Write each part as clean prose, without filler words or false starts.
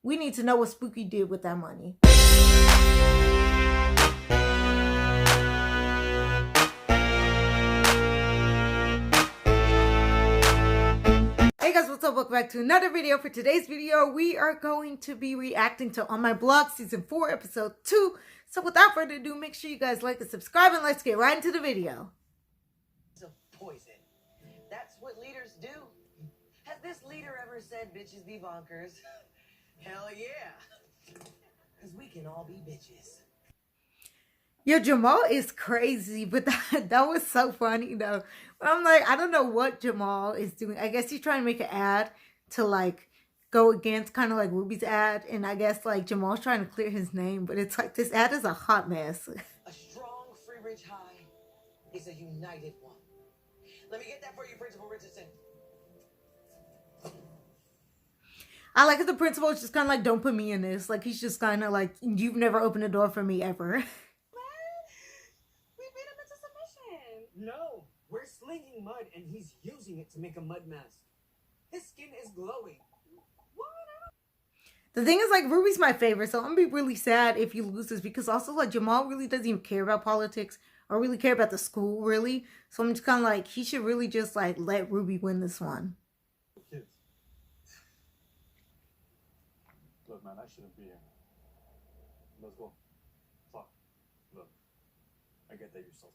We need to know what Spooky did with that money. Hey guys, what's up? Welcome back to another video. For today's video, we are going to be reacting to On My Block Season 4, Episode 2. So without further ado, make sure you guys like and subscribe, and let's get right into the video. Of poison. That's what leaders do. Has this leader ever said bitches be bonkers? Hell yeah. Because we can all be bitches. Yo, Jamal is crazy, but that was so funny though. But I'm like, I don't know what Jamal is doing. I guess he's trying to make an ad to like go against kind of like Ruby's ad. And I guess like Jamal's trying to clear his name, but it's like this ad is a hot mess. A strong Free Ridge High is a united one. Let me get that for you, Principal Richardson. I like that the principal is just kind of like, don't put me in this. Like, he's just kind of like, you've never opened a door for me ever. We beat him into submission. No, we're slinging mud and he's using it to make a mud mask. His skin is glowing. What? The thing is, like, Ruby's my favorite, so I'm gonna be really sad if he loses, because also, like, Jamal really doesn't even care about politics or really care about the school, really. So I'm just kind of like, he should really just, like, let Ruby win this one. Kids. Look, man, I shouldn't be here. Let's go. Fuck. Look, I get that you're salty.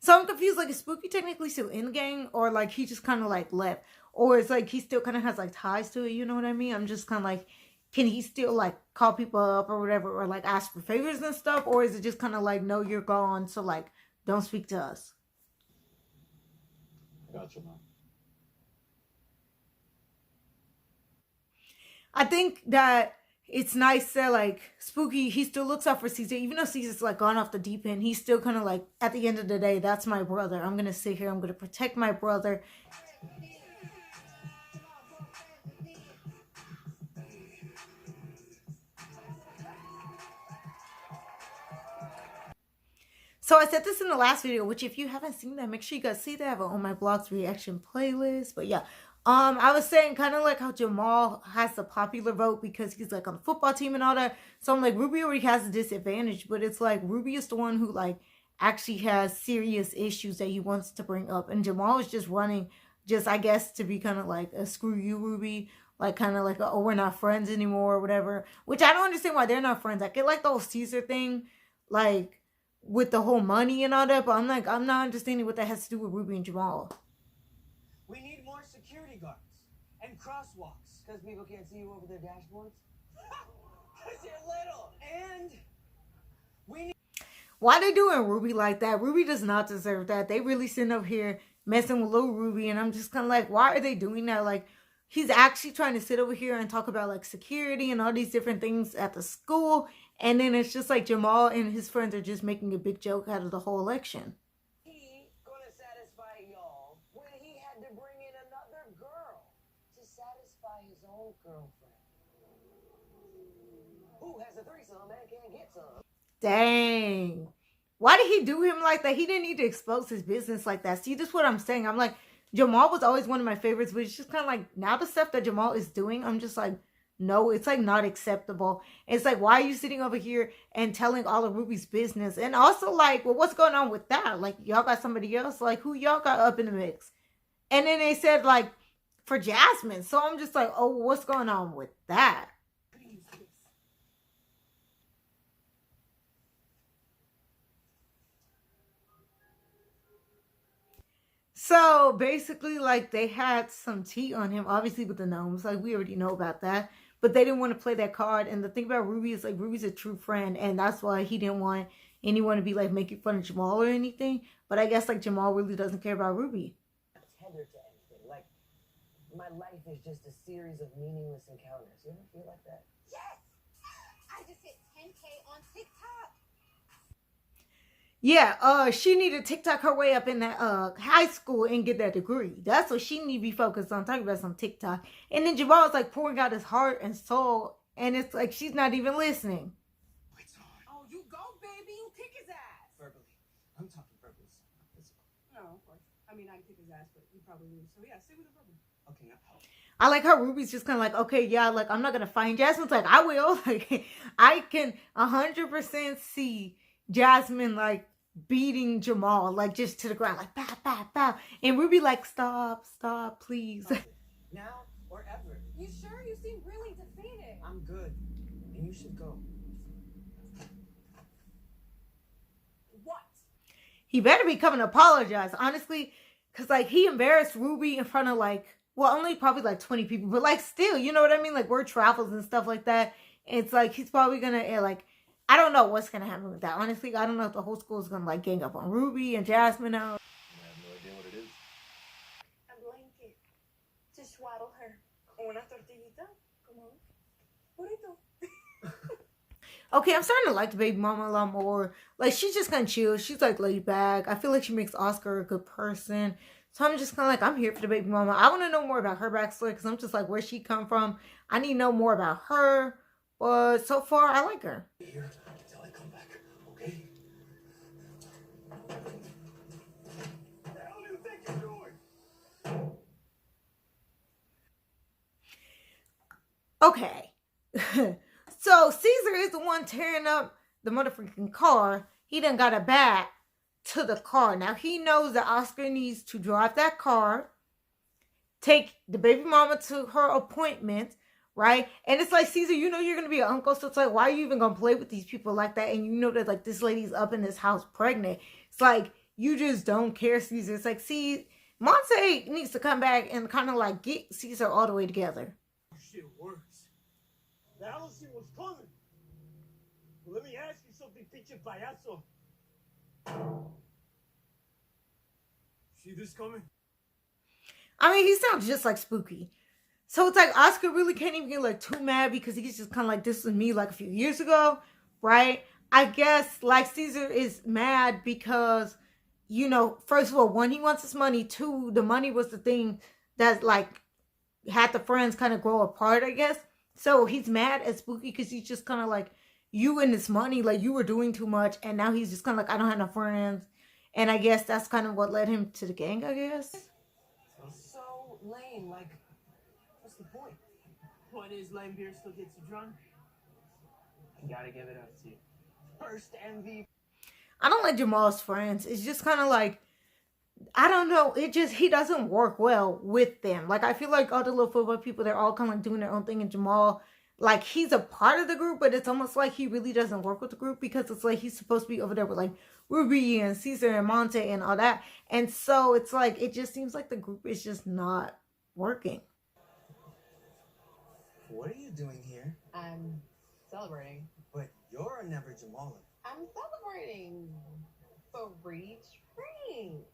So I'm confused, like, is Spooky technically still in the gang, or like he just kind of like left, or it's like he still kind of has like ties to it, you know what I mean? I'm just kind of like, can he still like call people up or whatever, or like ask for favors and stuff, or is it just kind of like, no, you're gone, so like don't speak to us? Gotcha, man. I think that it's nice that like Spooky, he still looks out for Caesar, even though Caesar's like gone off the deep end. He's still kind of like, at the end of the day, that's my brother. I'm gonna sit here, I'm gonna protect my brother. So I said this in the last video, which if you haven't seen that, make sure you guys see that. I have it on my blog's reaction playlist. But yeah, I was saying kind of like how Jamal has the popular vote because he's like on the football team and all that. So I'm like, Ruby already has a disadvantage, but it's like Ruby is the one who like actually has serious issues that he wants to bring up. And Jamal is just running, just I guess to be kind of like a screw you, Ruby. Like kind of like, oh, we're not friends anymore or whatever. Which I don't understand why they're not friends. I get like the whole Caesar thing, like with the whole money and all that, but I'm like, I'm not understanding what that has to do with Ruby and Jamal. We need more security guards and crosswalks. Because people can't see you over their dashboards? Because you're little. And we need... Why they doing Ruby like that? Ruby does not deserve that. They really sitting up here messing with little Ruby, and I'm just kind of like, why are they doing that? Like, he's actually trying to sit over here and talk about like security and all these different things at the school, and then it's just like Jamal and his friends are just making a big joke out of the whole election. He gonna satisfy y'all when he had to bring in another girl to satisfy his own girlfriend. Who has a threesome and can't get some? Dang. Why did he do him like that? He didn't need to expose his business like that. See, this is what I'm saying. I'm like, Jamal was always one of my favorites, but it's just kind of like, now the stuff that Jamal is doing, I'm just like, no, it's like not acceptable. It's like, why are you sitting over here and telling all of Ruby's business? And also like, well, what's going on with that? Like, y'all got somebody else? Like, who y'all got up in the mix? And then they said like, for Jasmine. So I'm just like, oh, what's going on with that? So basically, like, they had some tea on him, obviously with the gnomes. Like, we already know about that. But they didn't want to play that card. And the thing about Ruby is, like, Ruby's a true friend. And that's why he didn't want anyone to be, like, making fun of Jamal or anything. But I guess, like, Jamal really doesn't care about Ruby. Tether to anything. Like, my life is just a series of meaningless encounters. You ever feel like that? Yes! I just hit 10K on TikTok. Yeah, she needed to TikTok her way up in that high school and get that degree. That's what she need to be focused on, talking about some TikTok. And then Jamal's like pouring out his heart and soul, and it's like she's not even listening. It's on. Oh, you go, baby. You kick his ass. Verbally. I'm talking verbally. Physical. No, of course. I mean, I can kick his ass, but you probably lose. So yeah, stay with the verbal. Okay, now help. I like how Ruby's just kind of like, okay, yeah, like, I'm not going to fight. Jasmine's like, I will. Like, I can 100% see Jasmine, like, beating Jamal, like, just to the ground, like, bow, bow, bow. And Ruby, like, stop, please. Now or ever. You sure? You seem really defeated. I'm good. And you should go. What? He better be coming to apologize, honestly. Because, like, he embarrassed Ruby in front of, like, well, only probably, like, 20 people. But, like, still, you know what I mean? Like, word travels and stuff like that. It's, like, he's probably going to, like, I don't know what's going to happen with that. Honestly, I don't know if the whole school is going to, like, gang up on Ruby and Jasmine now. I have no idea what it is. A blanket to swaddle her. Una tortillita. Como burrito. Okay, I'm starting to like the baby mama a lot more. Like, she's just kind of chill. She's, like, laid back. I feel like she makes Oscar a good person. So I'm just kind of like, I'm here for the baby mama. I want to know more about her backstory because I'm just like, where she come from? I need to know more about her. But so far, I like her. Here until I come back, okay? What the hell do you think you're doing? Okay. So Caesar is the one tearing up the motherfucking car. He done got it back to the car. Now he knows that Oscar needs to drive that car, take the baby mama to her appointment, right? And it's like, Caesar, you know you're gonna be an uncle, so it's like, why are you even gonna play with these people like that? And you know that, like, this lady's up in this house pregnant. It's like, you just don't care, Caesar. It's like, see, Monte needs to come back and kind of like get Caesar all the way together. Shit works. The Allison was coming. Well, let me ask you something, pinche payaso. See this coming? I mean, he sounds just like Spooky. So it's like Oscar really can't even get like too mad because he's just kind of like, this was me like a few years ago, right? I guess like Caesar is mad because, you know, first of all, one, he wants his money. Two, the money was the thing that like had the friends kind of grow apart, I guess. So he's mad at Spooky because he's just kind of like, you and this money, like you were doing too much. And now he's just kind of like, I don't have no friends. And I guess that's kind of what led him to the gang, I guess. So lame. Like, what's the point? Point is, lame beer still gets you drunk. I gotta give it up to you. First MVP. I don't like Jamal's friends. It's just kind of like, I don't know. He doesn't work well with them. Like, I feel like all the little football people, they're all kind of like doing their own thing. And Jamal, like, he's a part of the group, but it's almost like he really doesn't work with the group because it's like he's supposed to be over there with like Ruby and Caesar and Monte and all that. And so it's like, it just seems like the group is just not working. What are you doing here? I'm celebrating. But you're never Jamala. I'm celebrating free drink.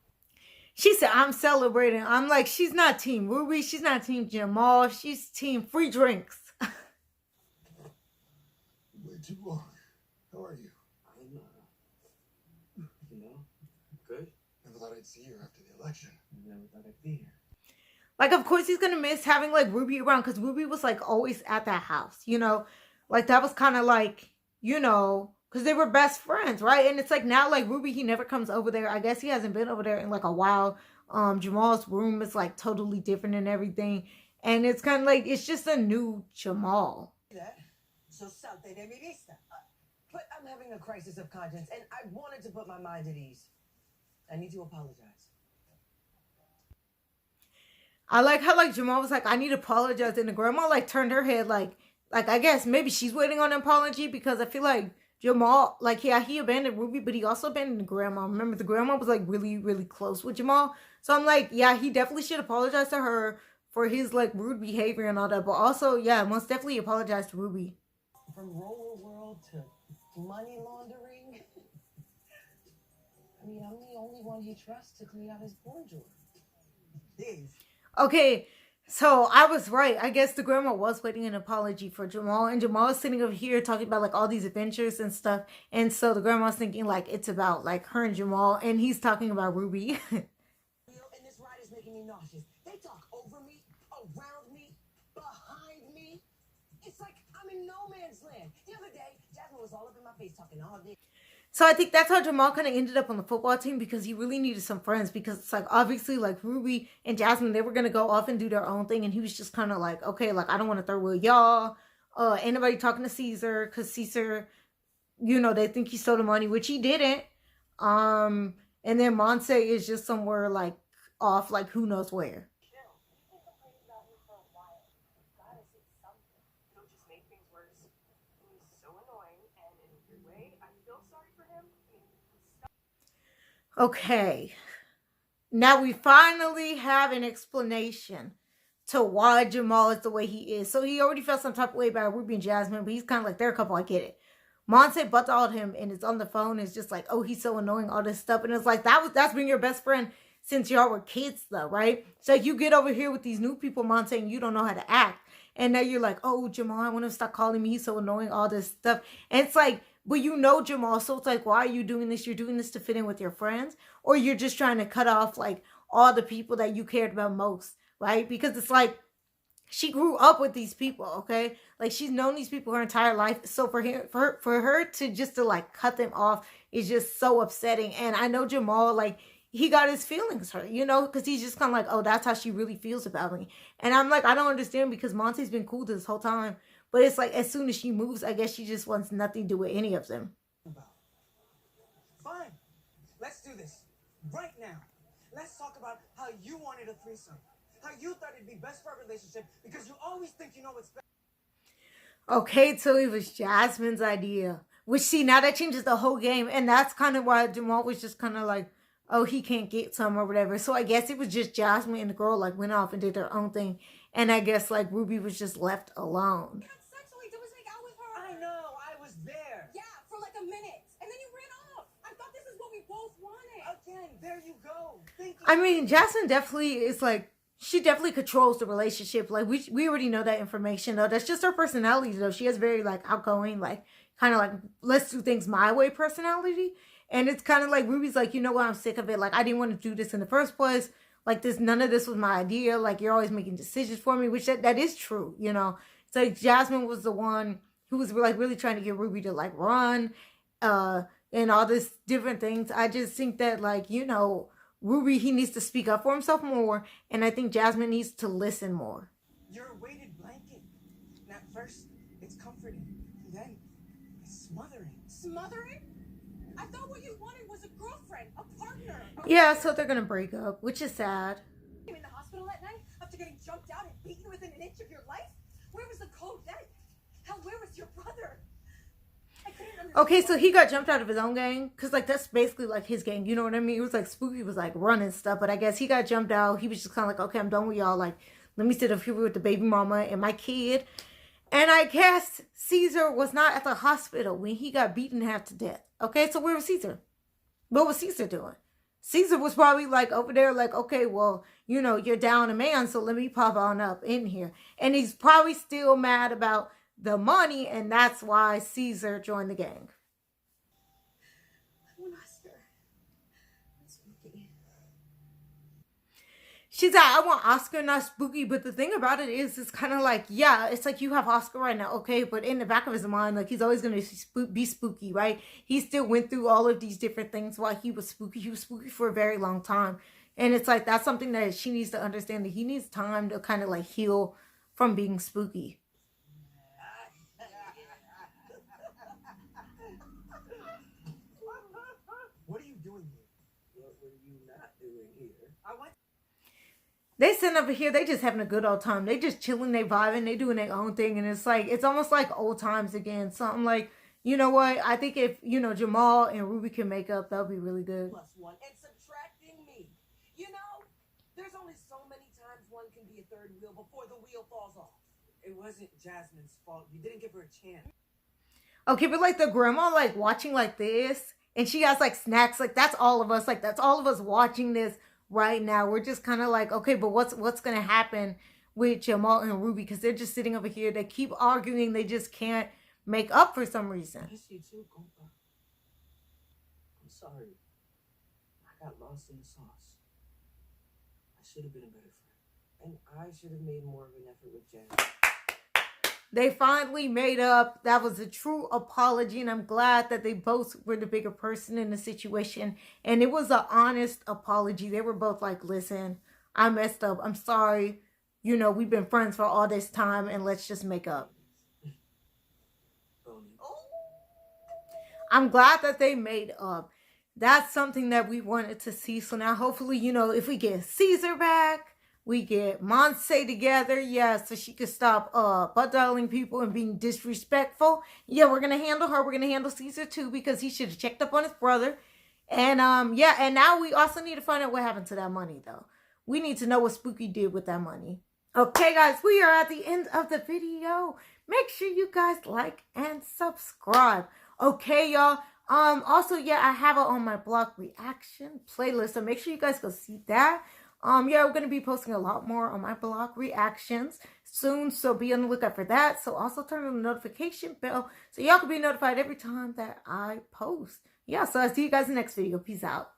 She said, I'm celebrating. I'm like, she's not Team Ruby. She's not Team Jamal. She's Team Free Drinks. Way too long. How are you? I'm, good. Never thought I'd see you after the election. Never thought I'd be here. Like, of course, he's going to miss having, like, Ruby around because Ruby was, like, always at that house, you know? Like, that was kind of like, you know, because they were best friends, right? And it's like now, like, Ruby, he never comes over there. I guess he hasn't been over there in, like, a while. Jamal's room is, like, totally different and everything. And it's kind of like, it's just a new Jamal. That? So salte de mi vista. But I'm having a crisis of conscience, and I wanted to put my mind at ease. I need to apologize. I like how, like, Jamal was like, I need to apologize. And the grandma, like, turned her head, like I guess maybe she's waiting on an apology because I feel like Jamal, like, yeah, he abandoned Ruby, but he also abandoned the grandma. Remember, the grandma was, like, really, really close with Jamal. So I'm like, yeah, he definitely should apologize to her for his, like, rude behavior and all that. But also, yeah, most definitely apologize to Ruby. From Roller World to money laundering. I mean, I'm the only one he trusts to clean out his porn drawer. Dave. Okay, so I was right. I guess the grandma was waiting an apology for Jamal. And Jamal is sitting over here talking about, like, all these adventures and stuff. And so the grandma's thinking, like, it's about, like, her and Jamal. And he's talking about Ruby. And this ride is making me nauseous. They talk over me, around me, behind me. It's like I'm in no man's land. The other day, Jasmine was all up in my face talking all this. So I think that's how Jamal kind of ended up on the football team, because he really needed some friends, because it's like, obviously, like Ruby and Jasmine, they were going to go off and do their own thing. And he was just kind of like, okay, like I don't want to throw with y'all. Ain't nobody talking to Caesar, because Caesar, you know, they think he stole the money, which he didn't. And then Monse is just somewhere like off, like who knows where. Okay, now we finally have an explanation to why Jamal is the way he is. So he already felt some type of way about Ruby and Jasmine, but he's kind of like, they're a couple, I get it. Monse butthalled him and is on the phone. It's just like, oh, he's so annoying, all this stuff. And it's like, that's been your best friend since y'all were kids, though, right? So you get over here with these new people, Monse, and you don't know how to act. And now you're like, oh, Jamal, I want him to stop calling me. He's so annoying, all this stuff. And it's like, but you know Jamal, so it's like, why are you doing this? You're doing this to fit in with your friends? Or you're just trying to cut off, like, all the people that you cared about most, right? Because it's like, she grew up with these people, okay? Like, she's known these people her entire life. So for her to just to, like, cut them off is just so upsetting. And I know Jamal, like, he got his feelings hurt, you know? Because he's just kind of like, oh, that's how she really feels about me. And I'm like, I don't understand, because Monte's been cool this whole time. But it's like, as soon as she moves, I guess she just wants nothing to do with any of them. Fine. Let's do this. Right now. Let's talk about how you wanted a threesome. How you thought it'd be best for our relationship because you always think you know what's best. Okay, so it was Jasmine's idea. Which, see, now that changes the whole game. And that's kind of why Jamal was just kind of like, oh, he can't get some or whatever. So I guess it was just Jasmine and the girl, like, went off and did their own thing. And I guess, like, Ruby was just left alone. I know, I was there. Yeah, for like a minute. And then you ran off. I thought this is what we both wanted. Again, there you go. I mean, Jasmine definitely is like, she definitely controls the relationship. Like, we already know that information, though. That's just her personality, though. She has very, like, outgoing, like, kind of like, let's do things my way personality. And it's kind of like, Ruby's like, you know what, I'm sick of it. Like, I didn't want to do this in the first place. Like, none of this was my idea. Like, you're always making decisions for me, which that is true, you know. It's like Jasmine was the one who was, like, really trying to get Ruby to, like, run, and all this different things. I just think that, like, you know, Ruby, he needs to speak up for himself more, and I think Jasmine needs to listen more. You're a weighted blanket. And at first, it's comforting. And then, it's smothering. Smothering? I thought what you wanted was a girlfriend, a partner. Yeah, so they're gonna break up, which is sad. You in the hospital that night after getting jumped out and beaten within an inch of your life? Where was the code then? Hell, where was your brother? I couldn't understand. Okay, so he got jumped out of his own gang, because, like, that's basically, like, his gang, you know what I mean? It was, like, Spooky was, like, running stuff, but I guess he got jumped out. He was just kind of like, okay, I'm done with y'all. Like, let me sit up here with the baby mama and my kid. And I guess Caesar was not at the hospital when he got beaten half to death. Okay, so where was Caesar? What was Caesar doing? Caesar was probably, like, over there, like, okay, well, you know, you're down a man, so let me pop on up in here. And he's probably still mad about the money, and that's why Caesar joined the gang. I want Oscar. That's Spooky. She's like, I want Oscar, not Spooky. But the thing about it is, it's kind of like, yeah, it's like you have Oscar right now, okay? But in the back of his mind, like, he's always going to be Spooky, right? He still went through all of these different things while he was Spooky. He was Spooky for a very long time. And it's like, that's something that she needs to understand, that he needs time to kind of, like, heal from being Spooky. What are you doing here? What were you not doing here? I went. They sitting over here, they just having a good old time. They just chilling, they vibing, they doing their own thing. And it's like, it's almost like old times again. So I'm like, you know what? I think if, you know, Jamal and Ruby can make up, that'll be really good. +1 and subtracting me. You know, there's only so many times one can be a third wheel before the wheel falls off. It wasn't Jasmine's fault. You didn't give her a chance. Okay, but like the grandma, like watching like this, and she has like snacks, like that's all of us. Like that's all of us watching this right now. We're just kind of like, okay, but what's going to happen with Jamal and Ruby? Because they're just sitting over here. They keep arguing. They just can't make up for some reason. I miss you too, compa. I'm sorry. I got lost in the sauce. I should have been a better friend. And I should have made more of an effort with Jen. They finally made up. That was a true apology, and I'm glad that they both were the bigger person in the situation. And it was an honest apology. They were both like, listen, I messed up. I'm sorry. You know, we've been friends for all this time, and let's just make up. I'm glad that they made up. That's something that we wanted to see. So now hopefully, you know, if we get Caesar back, we get Monse together, yeah, so she could stop butt-dialing people and being disrespectful. Yeah, we're going to handle her. We're going to handle Caesar too, because he should have checked up on his brother. And yeah, and now we also need to find out what happened to that money, though. We need to know what Spooky did with that money. Okay, guys, we are at the end of the video. Make sure you guys like and subscribe. Okay, y'all. Also, yeah, I have it on my blog reaction playlist, so make sure you guys go see that. Yeah, we're going to be posting a lot more on my blog reactions soon, so be on the lookout for that. So also turn on the notification bell so y'all can be notified every time that I post. Yeah, so I'll see you guys in the next video. Peace out.